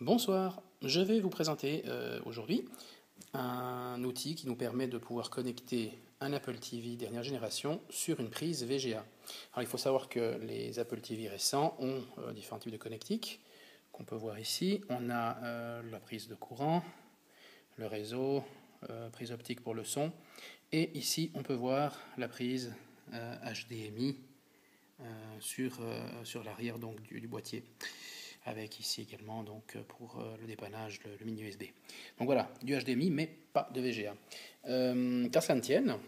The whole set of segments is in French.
Bonsoir, je vais vous présenter aujourd'hui un outil qui nous permet de pouvoir connecter un Apple TV dernière génération sur une prise VGA. Alors il faut savoir que les Apple TV récents ont différents types de connectiques qu'on peut voir ici. On a la prise de courant, le réseau, prise optique pour le son, et ici on peut voir la prise HDMI sur l'arrière donc du boîtier, avec ici également donc pour le dépannage le mini USB. Donc voilà, du HDMI mais pas de VGA. Qu'à cela ne tienne,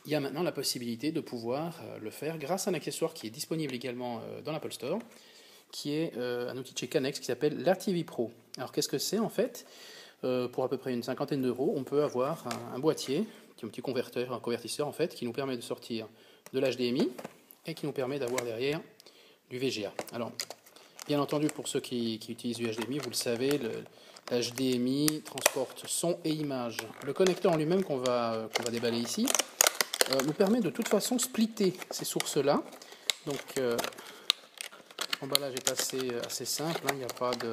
il y a maintenant la possibilité de pouvoir le faire grâce à un accessoire qui est disponible également dans l'Apple Store, qui est un outil de chez Canex qui s'appelle l'RTV Pro. Alors qu'est-ce que c'est en fait? Pour à peu près une cinquantaine d'euros, on peut avoir un boîtier, qui est un petit convertisseur en fait, qui nous permet de sortir de l'HDMI et qui nous permet d'avoir derrière du VGA. Alors, bien entendu, pour ceux qui utilisent du HDMI, vous le savez, le HDMI transporte son et image. Le connecteur en lui-même qu'on va déballer ici nous permet de toute façon splitter ces sources-là. Donc, l'emballage est assez simple, hein, il n'y a pas de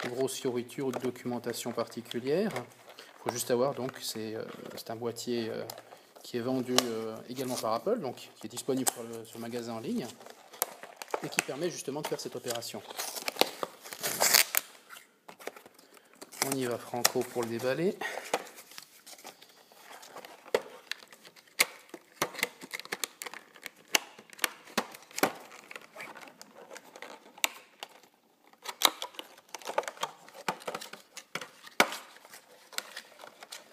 grosse fioriture ou de documentation particulière. Il faut juste avoir, donc, c'est un boîtier qui est vendu également par Apple, donc qui est disponible sur le magasin en ligne, et qui permet justement de faire cette opération. On y va franco pour le déballer.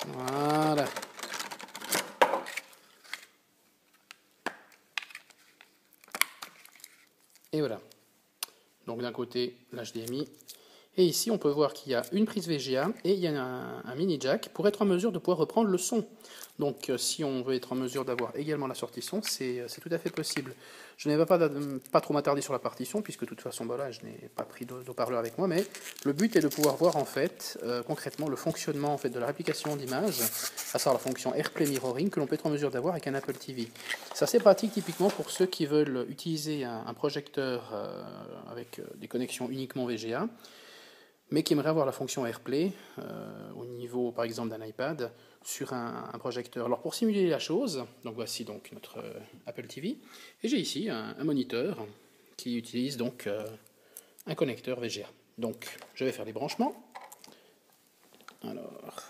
Voilà. Et voilà. Donc d'un côté l'HDMI, et ici on peut voir qu'il y a une prise VGA et il y a un mini jack pour être en mesure de pouvoir reprendre le son. Donc si on veut être en mesure d'avoir également la sortie son, c'est tout à fait possible. Je ne vais pas trop m'attarder sur la partie son, puisque de toute façon là, je n'ai pas pris d'haut-parleur avec moi, mais le but est de pouvoir voir en fait concrètement le fonctionnement en fait de la réplication d'image, à savoir la fonction AirPlay Mirroring que l'on peut être en mesure d'avoir avec un Apple TV. C'est assez pratique typiquement pour ceux qui veulent utiliser un projecteur avec des connexions uniquement VGA, mais qui aimeraient avoir la fonction AirPlay au niveau par exemple d'un iPad sur un projecteur. Alors pour simuler la chose, donc voici donc notre Apple TV, et j'ai ici un moniteur qui utilise donc un connecteur VGA. Donc je vais faire les branchements. Alors,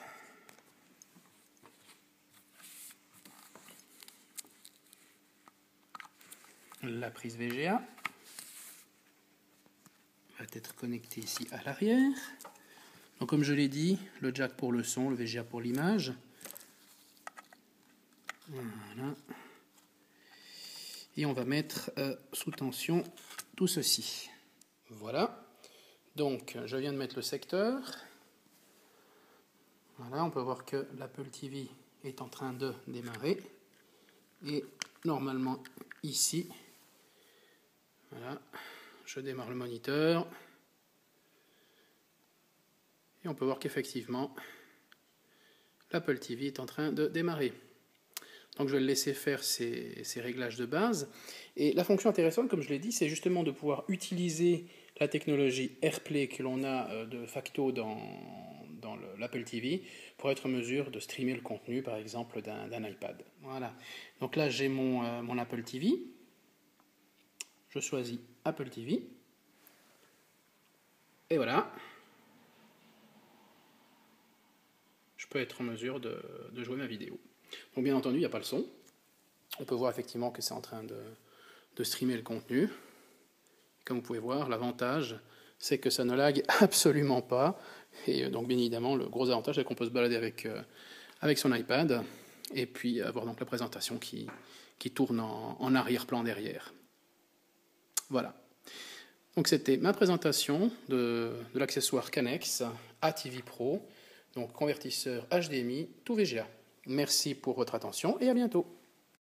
la prise VGA va être connectée ici à l'arrière. Donc comme je l'ai dit, le jack pour le son, le VGA pour l'image. Voilà. Et on va mettre sous tension tout ceci. Voilà. Donc je viens de mettre le secteur. Voilà, on peut voir que l'Apple TV est en train de démarrer. Et normalement ici, voilà, je démarre le moniteur. Et on peut voir qu'effectivement, l'Apple TV est en train de démarrer. Donc je vais le laisser faire ses réglages de base. Et la fonction intéressante, comme je l'ai dit, c'est justement de pouvoir utiliser la technologie AirPlay que l'on a de facto dans l'Apple TV pour être en mesure de streamer le contenu, par exemple, d'un iPad. Voilà. Donc là, j'ai mon Apple TV. Je choisis Apple TV. Et voilà. Je peux être en mesure de jouer ma vidéo. Donc bien entendu, il n'y a pas le son. On peut voir effectivement que c'est en train de streamer le contenu. Comme vous pouvez voir, l'avantage, c'est que ça ne lag absolument pas. Et donc bien évidemment, le gros avantage, c'est qu'on peut se balader avec son iPad et puis avoir donc la présentation qui tourne en arrière-plan derrière. Voilà. Donc c'était ma présentation de l'accessoire Canex ATV Pro, donc convertisseur HDMI tout VGA. Merci pour votre attention et à bientôt.